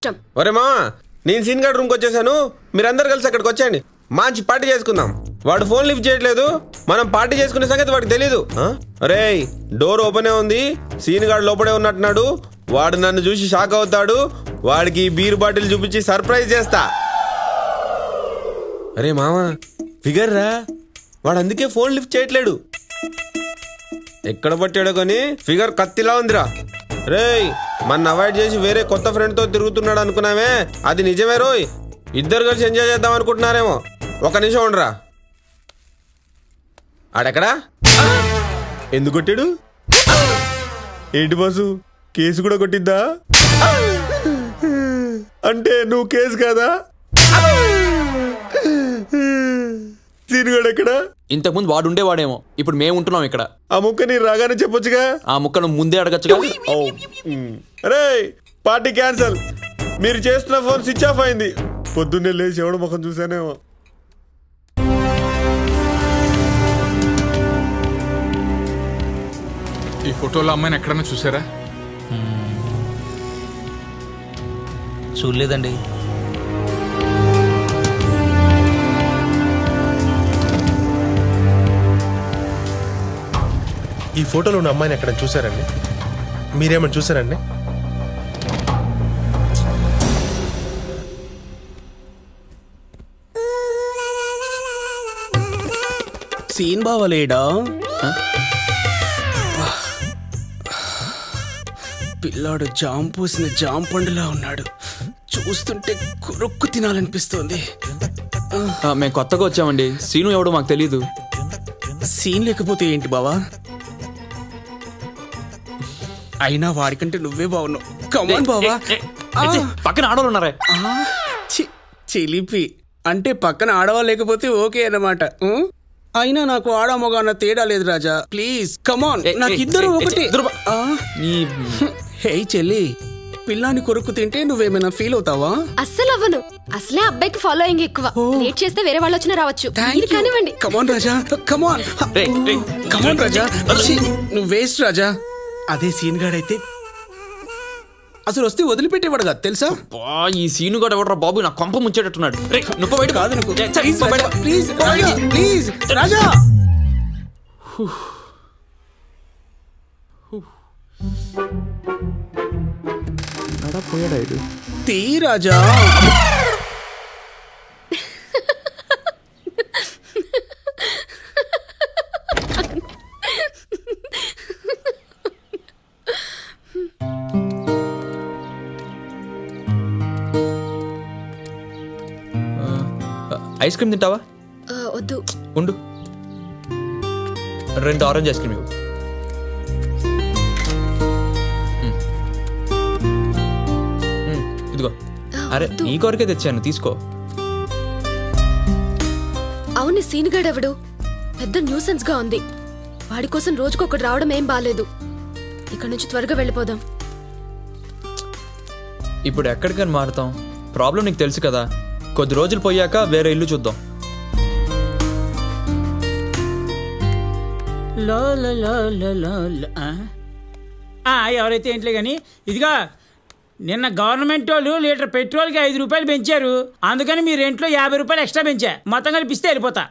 ఇష్టం. ఒరే మామ, నేను సీన్ గార్డ్ రూమ్కి వచ్చేసాను, మీరందరు కలిసి అక్కడికి వచ్చేయండి, మంచి పార్టీ చేసుకుందాం. వాడు ఫోన్ లిఫ్ట్ చేయట్లేదు, మనం పార్టీ చేసుకునే సంగతి వాడికి తెలీదు. అరే డోర్ ఓపెనే ఉంది, సీన్ గార్డ్ లోపడే ఉన్నట్టున్నాడు, వాడు నన్ను చూసి షాక్ అవుతాడు, వాడికి బీర్ బాటిల్ చూపించి సర్ప్రైజ్ చేస్తా. అరే మామ ఫిగర్ రా, వాడు అందుకే ఫోన్ లిఫ్ట్ చేయట్లేడు. ఎక్కడ పట్టాడో కానీ ఫిగర్ కత్తిలా ఉందిరా. రేయ్ మన అవాయిడ్ చేసి వేరే కొత్త ఫ్రెండ్ తో తిరుగుతున్నాడు అనుకున్నామే, అది నిజమే రోయ్. ఇద్దరు కలిసి ఎంజాయ్ చేద్దాం అనుకుంటున్నారేమో. ఒక నిమిషం ఉండరా. ఆడెక్కడా? ఎందుకు కొట్టాడు? ఏంటి బాసు, కేసు కూడా కొట్టిద్దా? అంటే నువ్వు కేసు కాదా? ఎక్కడా? ఇంతకుముందు వాడు ఉండేవాడేమో, ఇప్పుడు మేము ఉంటున్నాం ఇక్కడ. ఆ ముక్క నీ రాగానే చెప్పొచ్చుగా. ఆ ముక్కను ముందే అడగచ్చుగా. అరే పార్టీ క్యాన్సల్, మీరు చేస్తున్న ఫోన్ స్విచ్ ఆఫ్ అయింది. పొద్దున్నే లేచి ఎవడ ముఖం చూసానేమో. ఈ ఫోటోలో అమ్మాయిని ఎక్కడన్నా చూసారా? చూడలేదండి. ఈ ఫోటోలో ఉన్న అమ్మాయిని ఎక్కడ చూసారండి? మీరేమన్నా చూసారండి? సీన్ బావలేడా? పిల్లాడు జామ్ పూసిన జామ్ పండులా ఉన్నాడు, చూస్తుంటే కొరొక్కు తినాలనిపిస్తోంది. మేము కొత్తగా వచ్చామండి, సీను ఎవడో మాకు తెలీదు. సీన్ లేకపోతే ఏంటి బావా? అయినా వాడికంటే నువ్వే బాగున్నావు. కమాన్ బావా. పక్కన ఆడవాళ్ళు ఉన్నారా? చిలిపి అంటే పక్కన ఆడవాళ్ళు లేకపోతే ఓకే అన్నమాట. అయినా నాకు ఆడ మగ అన్న తేడా లేదు రాజా, ప్లీజ్ కమాన్. నాకు ఇద్దరు ఒకటి. హే చెల్లి, పిల్లాని కొరుకు తింటే నువ్వేమైనా ఫీల్ అవుతావా? అస్సలు అవ్వను, అసలే అబ్బాయికి ఫాలోయింగ్ ఎక్కువ. లేట్ చేస్తే వేరే వాళ్ళు వచ్చినా రావచ్చు. కానివ్వండి. కమాన్ రాజా, కమాన్ కమాన్ రాజా. నువ్వు వేస్ట్ రాజా. అదే సీన్ గాడైతే అసలు వస్తే వదిలిపెట్టేవాడు కాదు తెలుసా? ఈ సీను గాడు ఎవడరా బాబు, నా కొంప ముంచేటట్టున్నాడు. ప్లీజ్ ప్లీజ్ రాజా. పోయాడు తీ రాజా. ఐస్ క్రీమ్ తింటావా? వద్దు. ఉండు, 2 ఆరెంజ్ ఐస్ క్రీమ్ ఇవ్వు. ఇదిగో. అరే నీ కొరకే తెచ్చాను, తీసుకో. అవును, సీనుగాడెవడు పెద్ద న్యూసెన్స్ గా ఉంది. వాడి కోసం రోజుకొకటి రావడం ఏం బాలేదు. ఇక్కడ నుంచి త్వరగా వెళ్ళిపోదాం. ఇప్పుడు ఎక్కడికని మారుతాం? ప్రాబ్లం నీకు తెలుసు కదా, కొద్ది రోజులు పోయాక వేరే ఇల్లు చూద్దాం. ఎవరైతే ఏంట్లే కానీ, ఇదిగా నిన్న గవర్నమెంట్ వాళ్ళు లీటర్ పెట్రోల్కి 5 రూపాయలు పెంచారు, అందుకని మీ రెంట్లో 50 రూపాయలు ఎక్స్ట్రా పెంచా. మొత్తం కలిపిస్తే వెళ్ళిపోతా.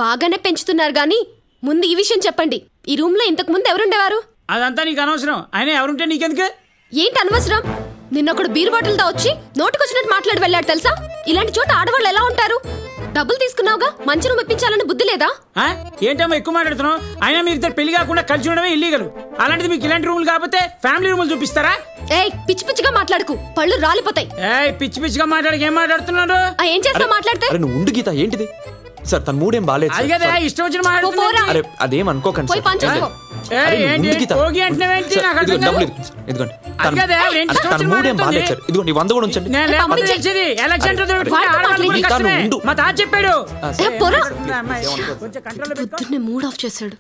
బాగానే పెంచుతున్నారు గానీ ముందు ఈ విషయం చెప్పండి. ఈ రూమ్ లో ఇంతకు ముందు ఎవరుండేవారు? అదంతా నీకు అనవసరం. అయినా ఎవరుంటే నీకెందుకు? ఏంటి అనవసరం? నిన్నొకడు బీర్ బాటిల్తో వచ్చి నోటుకొచ్చినట్టు మాట్లాడి వెళ్ళాడు తెలుసా? ఇలాంటి చోట ఆడవాళ్ళు ఎలా ఉంటారు? డబ్బులు తీసుకున్నావుగా, మంచి రూమ్ ఇప్పించాలని బుద్ధి లేదా? ఏంటమ్మా ఎక్కువ మాట్లాడుతున్నావు? అయినా మీరు ఇద్దరు పెళ్లి కాకుండా కలిసి ఉండడమే ఇల్లీగల్. అలాంటిది మీకు ఇలాంటి రూములు కాకపోతే ఫ్యామిలీ రూములు చూపిస్తారా? పిచ్చి పిచ్చిగా మాట్లాడుకు, పళ్ళు రాలిపోతాయి. పిచ్చి పిచ్చిగా మాట్లాడక ఏం మాట్లాడుతున్నాడు? ఏం చేస్తా మాట్లాడితే? నువ్వు ఉండు గీత. ఏంటిది సార్, తన మూడేం బాలేదు. ఇష్టం వచ్చిన మాట్లాడుతున్నా. అదేం అనుకోకండి. మూడేం బాలేదు సార్. ఇదిగోండి 100 కూడా ఉంచండి. చెప్పాడు మూడ్ ఆఫ్ చేశాడు.